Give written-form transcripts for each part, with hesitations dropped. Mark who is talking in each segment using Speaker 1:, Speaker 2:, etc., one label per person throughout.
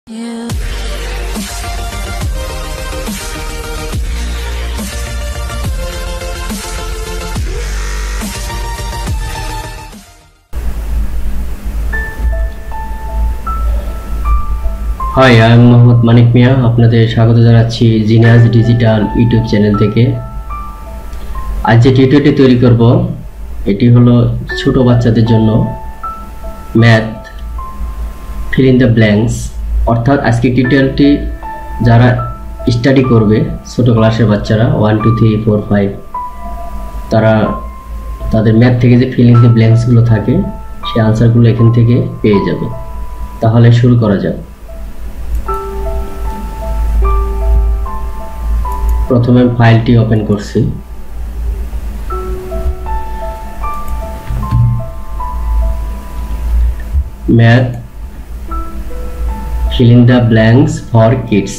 Speaker 1: You.
Speaker 2: Hi, I am Mohammad Manik Mia. আপনাদের স্বাগত জানাচ্ছি জিনিয়াস ডিজিটাল ইউটিউব চ্যানেল থেকে। আজ যে টিউটোরিয়ালটি তৈরি করব এটি হলো ছোট বাচ্চাদের জন্য math fill in the blanks. অর্থাৎ আজকে টিউটোরিয়ালটি যারা স্টাডি করবে ছোট ক্লাসের বাচ্চারা 1 2 3 4 5 তারা তাদের ম্যাথ থেকে যে ফিল ইন দ্য ব্ল্যাঙ্কসগুলো থাকে সেই আনসারগুলো এখান থেকে পেয়ে যাবে। তাহলে শুরু করা যাক। প্রথমে ফাইলটি ওপেন করছি। Math fill in the blanks for kids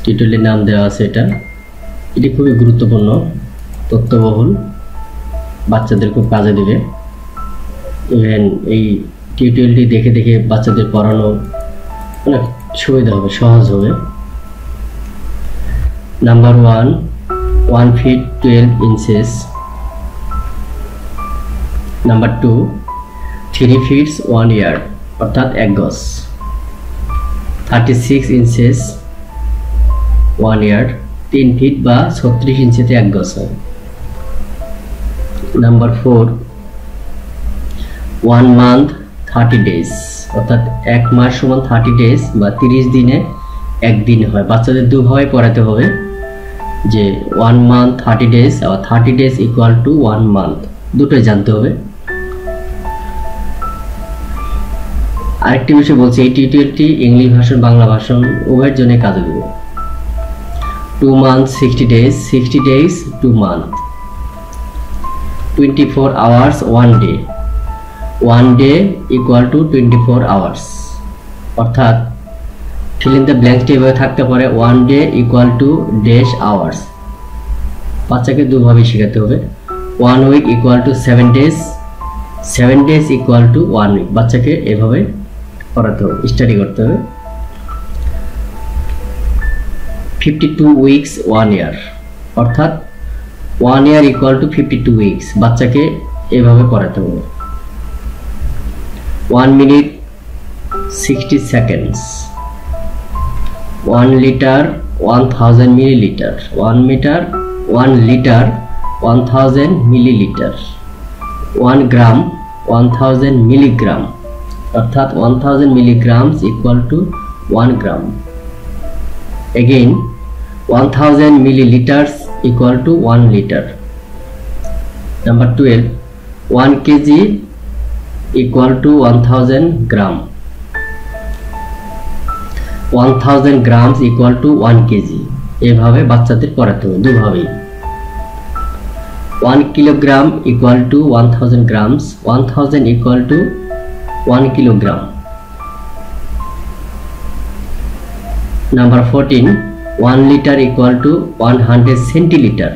Speaker 2: টিউটোরিয়ালের নাম দেওয়া আছে। এটি খুবই গুরুত্বপূর্ণ, তথ্যবহুল, বাচ্চাদের খুব কাজে দেবে। ইভেন এই টিউটোরিয়ালটি দেখে দেখে বাচ্চাদের পড়ানো অনেক সুবিধা হবে, সহজ হবে। Number 1, 1 feet 12 inches. Number 2, 3 feet 1 yard অর্থাৎ 1 গজ। 36 inches 1 yard 3 ফিট বা 36 ইঞ্চিতে 1 গজ হয়। Number 4, 1 month 30 days অর্থাৎ 1 মাস সমান 30 days বা 30 দিনে 1 দিন হয়। বাচ্চাদের দুভাবে পড়াতে হবে যে 1 month 30 days R 30 days equal to 1 month, দুটোই জানতে হবে। আরেকটি বিষয় বলছি, এই টিউটোরিয়ালটি ইংলিশ ভার্সন বাংলা ভার্সন উভয়ের জন্য কাজে দেবে। 2 months 60 days 60 days 2 month 24 hours 1 day 1 day equal to 24 hours অর্থাৎ fill in the blanks এভাবে থাকতে পারে 1 day equal to dash hours। বাচ্চাকে দুভাবে শেখাতে হবে। 1 week equal to 7 days 7 days equal to 1 week। বাচ্চাকে এভাবে পড়াতে হবে, স্টাডি করতে হবে। 52 weeks 1 year অর্থাৎ 1 year equal to 52 weeks। বাচ্চাকে এভাবে পড়াতে হবে। 1 minute 60 seconds 1 liter 1000 milliliter 1 liter 1000 milliliter 1 gram 1000 milligram অর্থাৎ 1000 milligrams equal to 1 gram। again 1000 milliliters equal to 1 liter। number 12, 1 kg equal to 1000 gram 1000 grams equal to 1 kg। এভাবে বাচ্চাদের পড়াতে হবে দুভাবেই। 1 kilogram equal to 1000 grams 1000 equal to 1 kilogram। number 14, 1 liter equal to 100 centiliter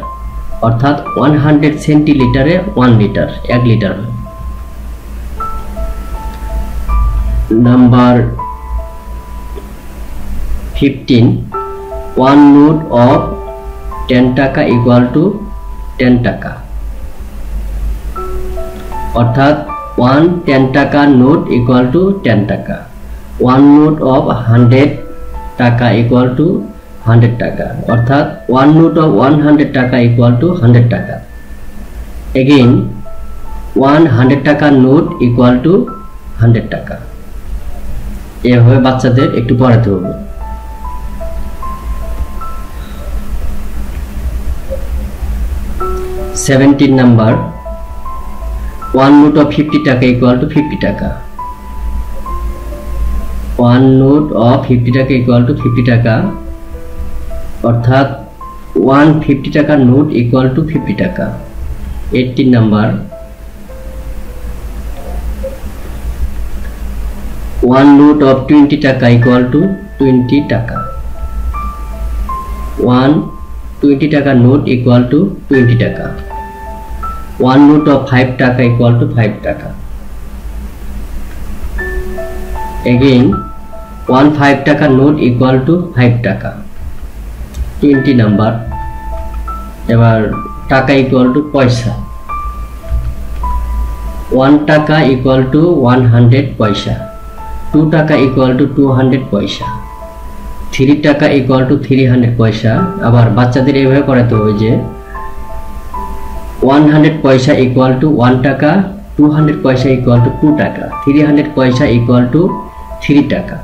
Speaker 2: অর্থাৎ 100 সেন্টিলিটারে 1 litre 1 litre. number 15, 1 note of 10 টাকা equal to 10 টাকা অর্থাৎ 1 10 টাকা note equal to 10 টাকা। 1 note of 100 টাকা equal to 100 টাকা অর্থাৎ 1 note of 100 টাকা equal to 100 টাকা। again 100 টাকা নোট equal to 100 টাকা। এভাবে বাচ্চাদের একটু পড়াতে হবে। 17 number, 1 note of 50 টাকা equal to 50 টাকা 1 note of 50 টাকা equal to 50 টাকা অর্থাৎ 150 টাকা নোট equal to 50 টাকা। 18 number, 1 note of 20 টাকা equal to 20 টাকা 120 টাকা নোট equal to 20 টাকা। 1 note of 5 টাকা equal to 5 টাকা। again 1 5 টাকা নোট ইকুয়াল টু 5 টাকা। 20 নাম্বার, এবার টাকা ইকুয়াল টু পয়সা। 1 টাকা ইকুয়াল টু 100 পয়সা। 2 টাকা ইকুয়াল টু 200 পয়সা। 3 টাকা ইকুয়াল টু 300 পয়সা। আবার বাচ্চাদের এইভাবে করাতে হবে যে 100 পয়সা ইকুয়াল টু 1 টাকা, 200 পয়সা ইকুয়াল টু 2 টাকা, 300 পয়সা ইকুয়াল টু 3 টাকা।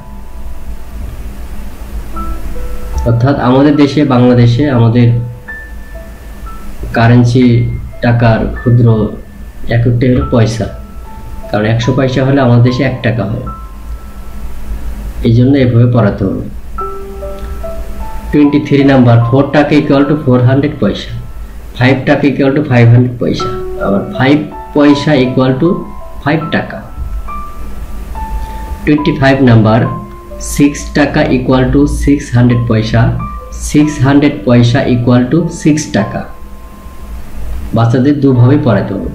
Speaker 2: অর্থাৎ আমাদের দেশে, বাংলাদেশে আমাদের কারেন্সি টাকার ক্ষুদ্র এককটি হলো পয়সা, কারণ 100 পয়সা হলে আমাদের দেশে 1 টাকা হয়। এই জন্য এভাবে পড়াতে হবে। 23 নাম্বার, 4 টাকা ইকুয়াল টু 400 পয়সা। 5 টাকা ইকুয়াল টু 500 পয়সা। আবার 5 পয়সা ইকুয়াল টু 5 টাকা। 25 নাম্বার, 6 টাকা ইকুয়াল টু 600 পয়সা। 600 পয়সা ইকুয়াল টু 6 টাকা। বাচ্চাদের দুভাবে পড়াতে হবে।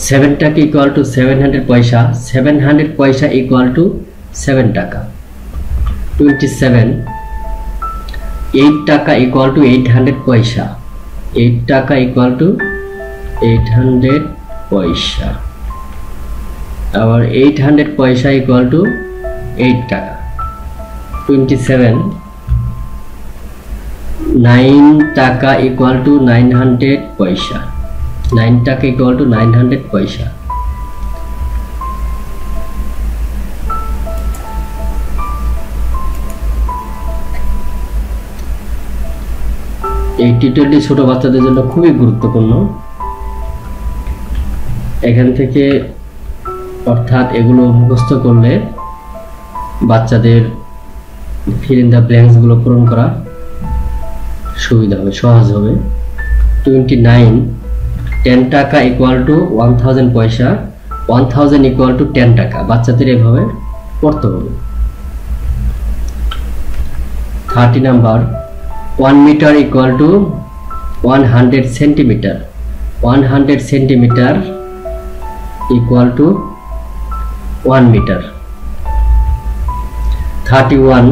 Speaker 2: 7 টাকা ইকুয়াল টু 700 পয়সা। 700 পয়সা ইকুয়াল টু 7 টাকা। 27, 8 টাকা ইকুয়াল টু 800 পয়সা। 8 টাকা ইকুয়াল টু 800 পয়সা। আবার 800 পয়সা ইকুয়াল টু 8 টাকা। 27, 9 টাকা ইকুয়াল টু 900 পয়সা। 9 টাকা ইকুয়াল টু 900 পয়সা। এই টিউটোরিয়ালটি ছোট বাচ্চাদের জন্য খুবই গুরুত্বপূর্ণ। এখান থেকে অর্থাৎ এগুলো মুখস্থ করলে বাচ্চাদের ফিল ইন দ্য ব্ল্যাঙ্কস গুলো পূরণ করা সুবিধা হবে, সহজ হবে। 29, 10 টাকা ইকুয়াল টু 1000 পয়সা। 1000 ইকুয়াল টু 10 টাকা। বাচ্চাদের এভাবে পড়তে হবে। 30 number, 1 metre equal to 100 centimetre. 100 centimetre equal to 1 metre. 31,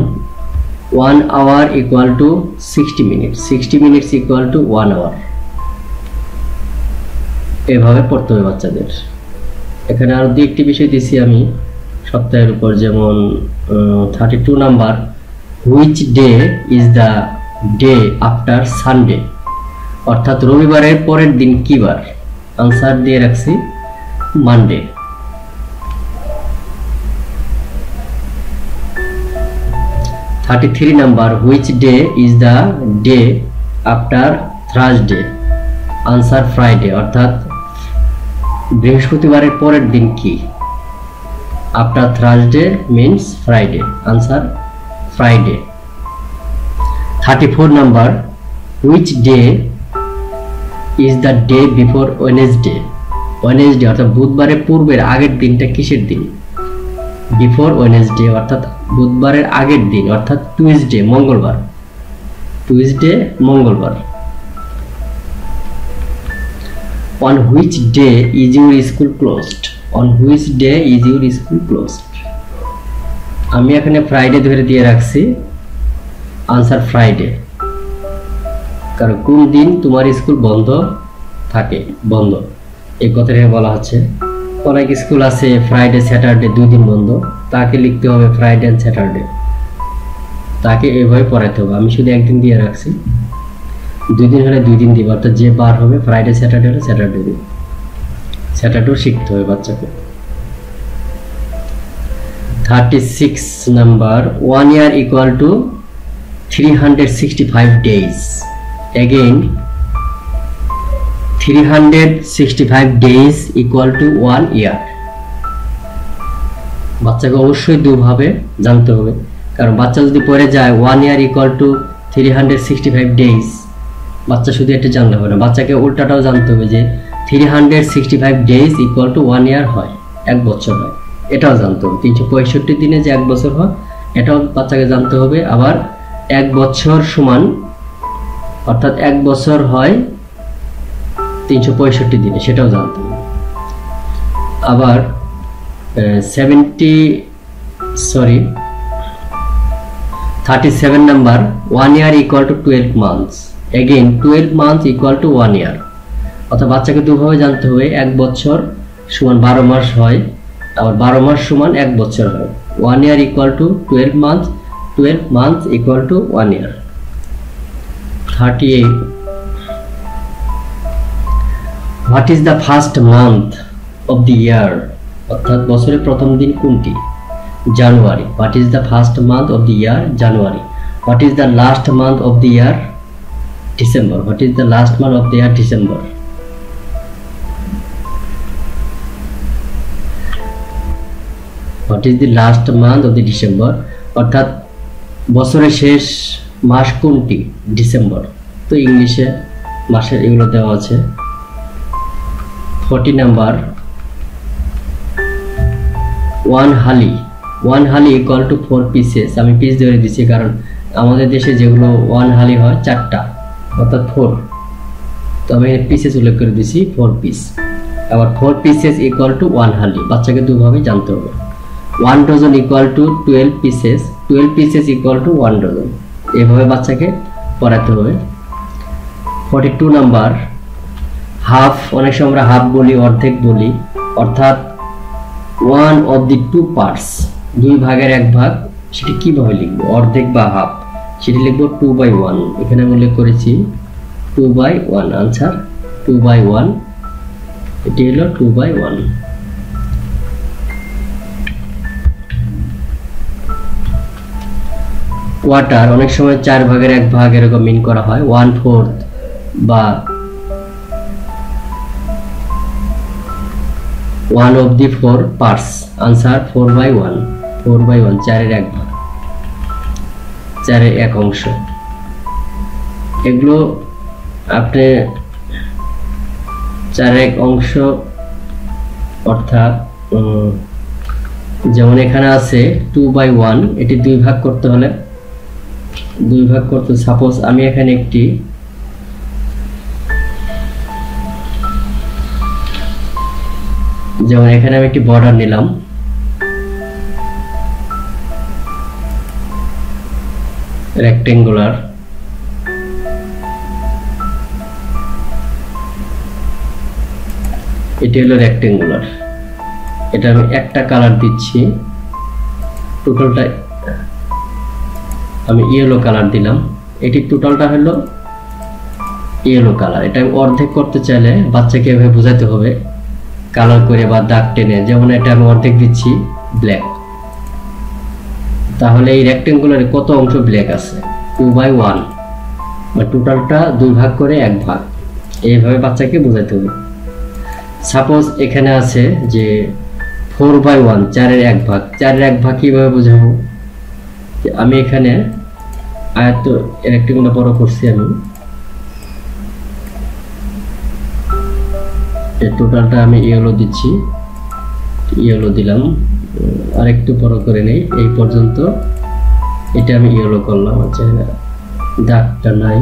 Speaker 2: 1 hour equal to 60 minute. 60 minutes equal to 1 hour. এভাবে পড়তে হবে বাচ্চাদের। এখানে আরো দুটি বিষয় দিয়েছি আমি সপ্তাহের উপর, যেমন 32 number, which day is the day after Sunday. অর্থাৎ রবিবারের পরের দিন কি বার? আনসার দিয়ে রাখছি Monday. 33 number, which day is the day after Thursday. Answer Friday. অর্থাৎ বৃহস্পতিবারের পরের দিন কি? After Thursday means Friday. Answer Friday. 34 number, which day is the day before Wednesday. Wednesday অর্থাৎ বুধবারের পূর্বের আগের দিনটা কিসের দিন? বিফোর ওয়েডনেসডে অর্থাৎ বুধবারের আগের দিন, অর্থাৎ টুইসডে, মঙ্গলবার। টুইসডে মঙ্গলবার। On which day is your school closed? On which day is your school closed? আমি এখানে ফ্রাইডে ধরে দিয়ে রাখছি। Answer Friday. কারণ কোন দিন তোমার স্কুল বন্ধ থাকে, বন্ধ এই কথাটা বলা হচ্ছে। অনেক স্কুল আছে ফ্রাইডে স্যাটারডে 2 দিন বন্ধ, তাকে লিখতে হবে ফ্রাইডে এন্ড স্যাটারডে। তাকে এইভাবে পড়াতে হবে। আমি শুধু একদিন দিয়ে রাখছি। 2 দিন হলে 2 দিন দিব, অর্থাৎ যে বার হবে ফ্রাইডে স্যাটারডে হলে স্যাটারডে দিব। স্যাটারডেও শিখতে হবে বাচ্চাকে। 36 number, 1 year equal to 365 days. Again 365 days equal to 1 year. বাচ্চাকে অবশ্যই দুভাবে জানতে হবে, কারণ বাচ্চা যদি পড়ে যায় 1 year equal to 365 days, বাচ্চা শুধু এটা জানলে হবে না, বাচ্চাকে উল্টাটাও জানতে হবে যে 365 days equal to 1 year হয়, 1 বছর হয়, এটাও জানতে হবে। 365 দিনে যে 1 বছর হয় এটাও বাচ্চাকে জানতে হবে। আবার 1 বছর সমান, অর্থাৎ 1 বছর হয় 365 দিনে, সেটাও জানতে হবে। আবার 37 number 1 year equal to 12 months, again 12 months equal to 1 year। অর্থাৎ বাচ্চাকে দুভাবে জানতে হবে, 1 বছর সমান 12 মাস হয়, আবার 12 মাস সমান 1 বছর হয়। 1 year equal to 12 months, 12 months equal to 1 year। 38 what is the first month of the year, অর্থাৎ বছরের প্রথম দিন কোনটি? জানুয়ারি। what is the first month of the year? January. what is the last month of the year? December. what is the last month of the year? December. what is the last month of the December, অর্থাৎ বছরের শেষ মাস কোনটি? December. তো ইংলিশে মাসের এগুলো দেওয়া আছে। 40 নাম্বার 1 হালি, 1 হালি ইকুয়াল টু 4 পিসেস। আমি পিস ধরে দিচ্ছি কারণ আমাদের দেশে যেগুলো 1 হালি হয় 4টা, অর্থাৎ 4, তো আমি পিসেস উল্লেখ করে দিচ্ছি 4 পিস। আবার 4 পিসেস ইকুয়াল টু 1 হালি, বাচ্চাকে দুভাবে জানতে হবে। 1 dozen equal to 12 pieces, 12 pieces equal to 1 dozen, এভাবে বাচ্চাকে পড়াতে হবে। 42 নাম্বার হাফ, অনেক সময় আমরা হাফ বলি, অর্ধেক বলি, অর্থাৎ 1 of the 2 parts, 2 ভাগের 1 ভাগ, সেটি কিভাবে লিখবো? অর্ধেক বা হাফ, সেটি লিখবো 2/1। এখানে আমি উল্লেখ করেছি 2/1, আনসার 2/1, এটি হলো 2/1। কোয়ার্টার অনেক সময় 4 ভাগের 1 ভাগ এরকম মিন করা হয়, 1/4 বা 1 of the 4 parts, আনসার 4/1, 4/1, 4-এর 1 ভাগ, 4-এর 1 অংশ। এগুলো আপনি 4-এর 1 অংশ, অর্থাৎ যেমন এখানে আছে 2/1, এটি 2 ভাগ করতে হলে 2 ভাগ করতে, সাপোজ আমি এখানে একটি যেমন এখানে আমি একটি বর্ডার নিলাম, রেক্টেঙ্গুলার, এটি হলো রেক্টেঙ্গুলার, এটা আমি একটা কালার দিচ্ছি, টোটালটা আমি ইয়েলো কালার দিলাম, এটি টোটালটা হলো ইয়েলো কালার। এটা আমি অর্ধেক করতে চাইলে বাচ্চাকে এভাবে বোঝাতে হবে কালার করে বা দাগ টেনে, যেমন এটা আমি অর্ধেক দিচ্ছি ব্ল্যাক, তাহলে এই রেক্টেঙ্গুলারে কত অংশ ব্ল্যাক আছে? 2/1, বা টোটালটা 2 ভাগ করে 1 ভাগ, এইভাবে বাচ্চাকে বোঝাতে হবে। সাপোজ এখানে আছে যে 4/1, 4-এর 1 ভাগ, 4-এর 1 ভাগ কিভাবে বোঝাবো? আমি এখানে আয়ত রেক্টেঙ্গুলার বড় করছি, আমি এই টোটালটা আমি ইয়েলো দিচ্ছি, ইয়েলো দিলাম, আরেকটু বড় করে নেই, এই পর্যন্ত এটা আমি ইয়েলো করলাম। আচ্ছা, দাগটা নাই,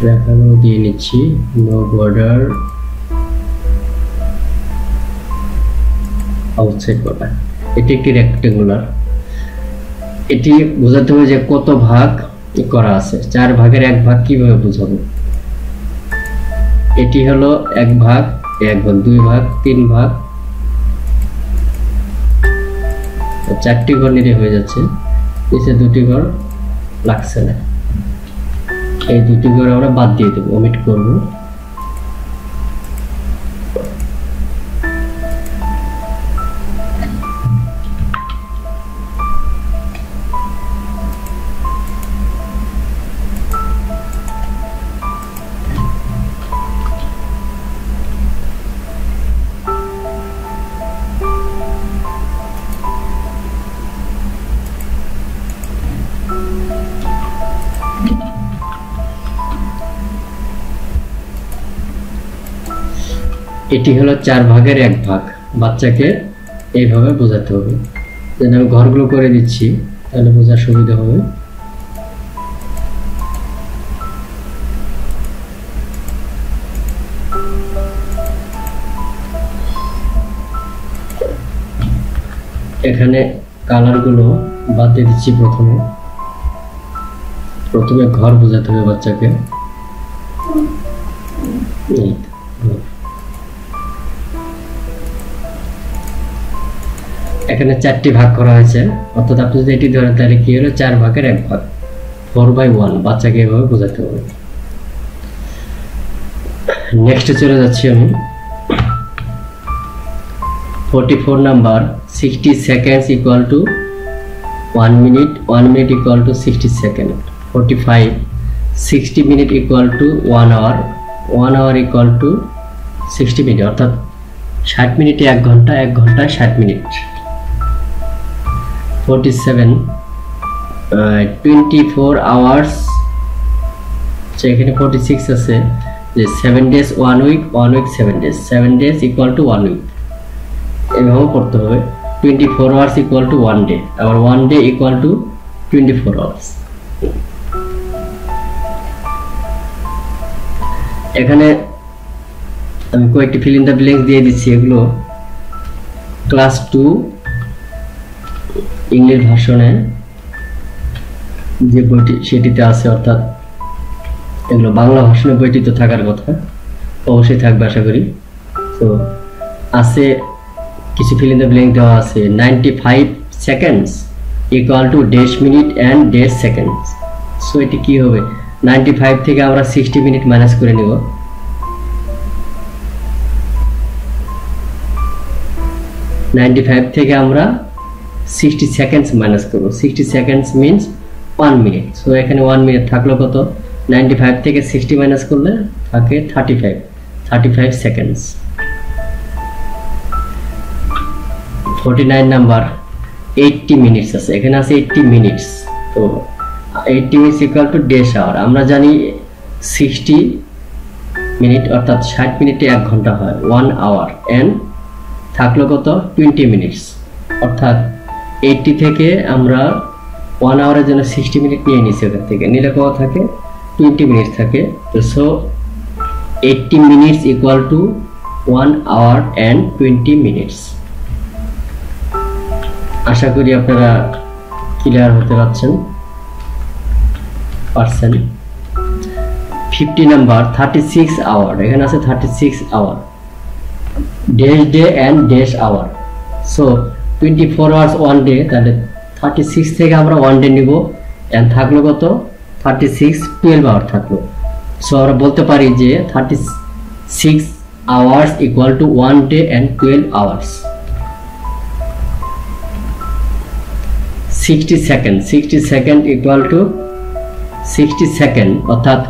Speaker 2: রেখাগুলো দিয়ে নিচ্ছি, নো বর্ডার, আউটসাইড বর্ডার। এটি একটি রেক্টেঙ্গুলার, এটি বোঝাতে হবে যে কত ভাগ করা আছে। 4 ভাগের 1 ভাগ কিভাবে বোঝাবো? এটি হলো 1 ভাগ, 1 ভাগ, 2 ভাগ, 3 ভাগ, 4টি ঘর নিলে হয়ে যাচ্ছে, নিচে 2টি ঘর লাগছে না, এই 2টি ঘর আমরা বাদ দিয়ে দেবো, ওমিট করবো। এটি হলো 4 ভাগের 1 ভাগ, বাচ্চাকে এইভাবে বোঝাতে হবে। যেন আমি ঘরগুলো করে দিচ্ছি, তাহলে বোঝার সুবিধা হবে। এখানে কালারগুলো বাদ দিয়ে দিচ্ছি। প্রথমে ঘর বোঝাতে হবে বাচ্চাকে। এখানে 4টি ভাগ করা হয়েছে, অর্থাৎ আপনি যদি এটি ধরেন তাহলে কি হলো 4 ভাগের 1 ভাগ, 4/1। বাচ্চাকে এভাবে বোঝাতে হবে। নেক্সটে চলে যাচ্ছি আমি। 44 number, 60 seconds equal to 1 minute, 1 minute equal to 60 seconds. 45, 60 minute equal to 1 hour, 1 hour equal to 60 minute, অর্থাৎ 60 মিনিটে 1 ঘন্টা, 1 ঘন্টায় 60 মিনিট। 47, 24 hours, এখানে 46 আছে যে 7 days 1 week, 1 week 7 days, 7 days equal to 1 week, এভাবে করতে হবে। 24 hours equal to 1 day, আবার 1 day equal to 24 hours। এখানে আমি কয়েকটি ফিল ইন দ্য ব্ল্যাঙ্ক দিয়ে দিচ্ছি, এগুলো ক্লাস 2 ইংলিশ ভার্সনে যে বইটি সেটিতে আছে, অর্থাৎ এগুলো বাংলা ভার্সনে বইটি তো থাকার কথা, অবশ্যই থাকবে আশা করি। তো আছে কিছু ফিল ইন দ্য ব্ল্যাঙ্ক দেওয়া আছে। 95 seconds equal to dash minute and dash seconds। So এটি কি হবে, 95 থেকে আমরা 60 মিনিট মাইনাস করে নিব। 95 থেকে আমরা 60 seconds মাইনাস করব। 60 seconds means 1 minute। সো এখানে 1 মিনিট থাকলো কত, 95 থেকে 60 মাইনাস করলে থাকে 35 seconds। 49 নাম্বার, 80 মিনিটস আছে, এখানে আছে 80 মিনিটস। তো 80 minutes equal to dash hour. আমরা জানি 60 মিনিট অর্থাৎ 60 মিনিটে 1 ঘন্টা হয়, 1 hour, এন্ড থাকলো কত 20 মিনিটস, অর্থাৎ 80 থেকে আমরা 1 আওয়ারের জন্য 60 মিনিট নিয়ে নিচ্ছি, ওখান থেকে নিলে কত থাকে 20 মিনিট থাকে। তো so 80 minutes equal to 1 hour and 20 minutes। আশা করি আপনারা ক্লিয়ার হতে পারছেন। 50 নাম্বার, 36 আওয়ার, এখানে আছে 36 hour, dash day and dash hour. So 24 hours 1 day, তাহলে 36 থেকে আমরা 1 ডে নিব, এন্ড থাকলো কত 36, 12 আওয়ার থাকলো। সো আমরা বলতে পারি যে 36 hours equal to 1 day and 12 hours। 60 second, 60 second equal to 60 second অর্থাৎ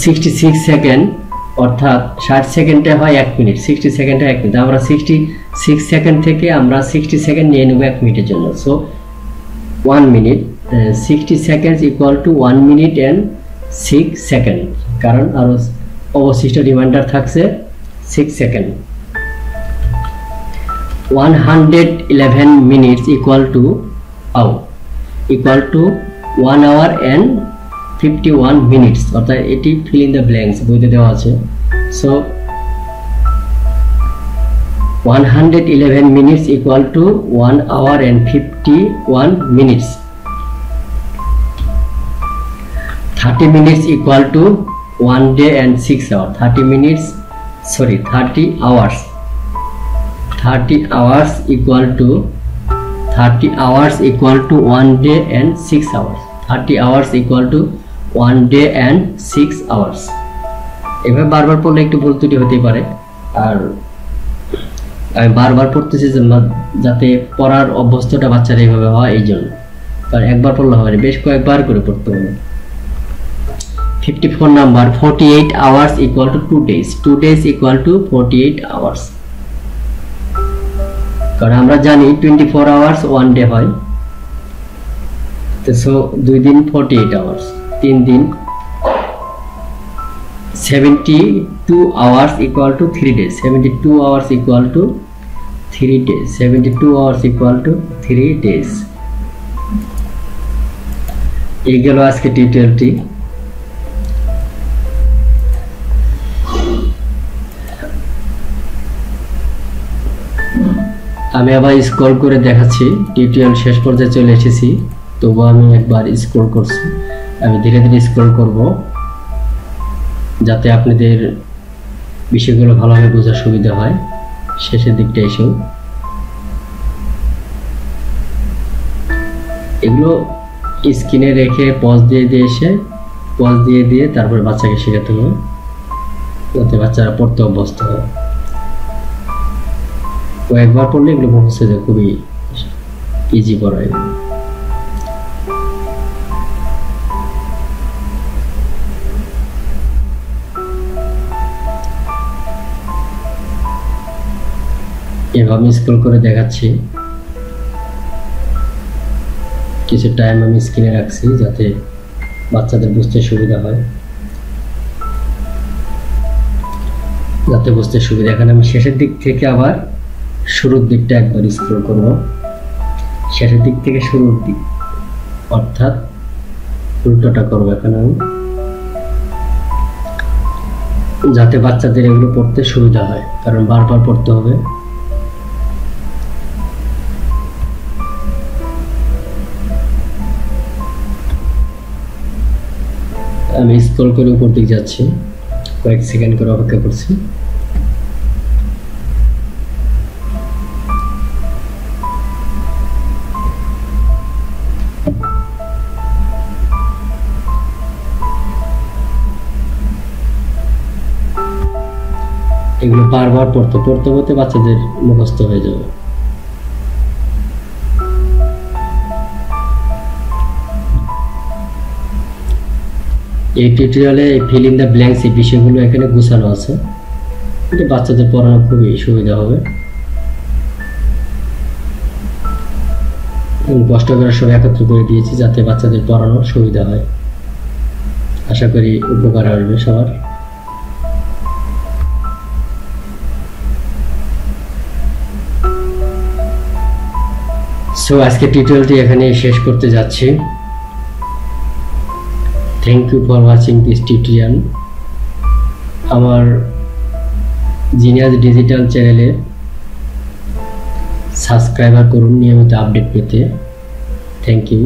Speaker 2: 66 সেকেন্ড অর্থাৎ 60 সেকেন্ডে হয় 1 মিনিট, 60 সেকেন্ডে 1 মিনিট। আমরা 66 সেকেন্ড থেকে আমরা 60 সেকেন্ড নিয়ে নেব 1 মিনিটের জন্য। So 1 minute, 60 seconds equal to 1 minute and 6 second, কারণ আরো অবশিষ্ট রিমাইন্ডার থাকছে 6 second. 111 minutes equal to 1 hour and 51 minutes, অর্থাৎ এটি ফিল ইন দ্য ব্ল্যাঙ্কস বইতে দেওয়া আছে। So 111 minutes equal to 1 hour and 51 minutes। 30 minutes equal to 1 day and 6 hours। 30 hours 30 hours equal to 1 day and 6 hours। 30 hours equal to 1 day and 6 hours। এভাবে বারবার পড়লে একটু ভুল ত্রুটি হতে পারে, আর আমি বারবার পড়তেছি যাতে পড়ার অভ্যস্তটা বাচ্চার এইভাবে হয়, এই জন্য। কারণ একবার পড়লে হবে না, বেশ কয়েকবার করে পড়তে হবে। 54 number, 48 hours equal to 2 days। 2 days equal to 48 hours। কারণ আমরা জানি 24 hours 1 day হয়, তো সো 2 দিন 48 hours, 3 দিন 72 hours equal to 3 days। 72 hours equal to 3 days। 72 hours equal to 3 days। এই গেল আজকে টিউটোরিয়ালটি। আমি আবার স্ক্রল করে দেখাচ্ছি। টিউটোরিয়াল শেষ পর্যায়ে চলে এসেছি, তবুও আমি একবার স্ক্রল করছি। আমি ধীরে ধীরে স্ক্রল করব যাতে আপনাদের বিষয়গুলো ভালোভাবে বোঝার সুবিধা হয়। শেষের দিকটা এসেও এগুলো স্ক্রিনে রেখে পজ দিয়ে তারপরে বাচ্চাকে শেখাতে হবে, যাতে বাচ্চারা পড়তে অভ্যস্ত হয়। কয়েকবার পড়লে এগুলো মুখস্থ হয়ে যায়, খুবই ইজি পড়া এগুলো। এভাবে স্ক্রল করে দেখাচ্ছি। কিছু টাইম আমি স্ক্রিনে রাখছি যাতে বাচ্চাদের বুঝতে সুবিধা হয়, এখানে আমি শেষের দিক থেকে আবার শুরুর দিকটা একবার স্ক্রল করব। শেষের দিক থেকে শুরুর দিক, অর্থাৎ উল্টোটা করবো এখানে আমি, যাতে বাচ্চাদের এগুলো পড়তে সুবিধা হয়, কারণ বারবার পড়তে হবে। আমি স্ক্রল করে উপর দিকে যাচ্ছি, কয়েক সেকেন্ড করে অপেক্ষা করছি। এগুলো বারবার পড়তে বাচ্চাদের মুখস্থ হয়ে যাবে। এই টিউটোরিয়ালে ফিল ইন দ্য ব্ল্যাঙ্কস এই বিষয়গুলো এখানে গুছানো আছে, এটা বাচ্চাদের পড়ানো খুবই সুবিধা হবে। কষ্ট করে সব একত্র করে দিয়েছি যাতে বাচ্চাদের পড়ানো সুবিধা হয়। আশা করি উপকার আসবে সবার। সো আজকে টিউটোরিয়ালটি এখানে শেষ করতে যাচ্ছি। Thank you for watching this tutorial. আমার জিনিয়াস ডিজিটাল চ্যানেলে সাবস্ক্রাইবার করুন নিয়মিত আপডেট পেতে। Thank you.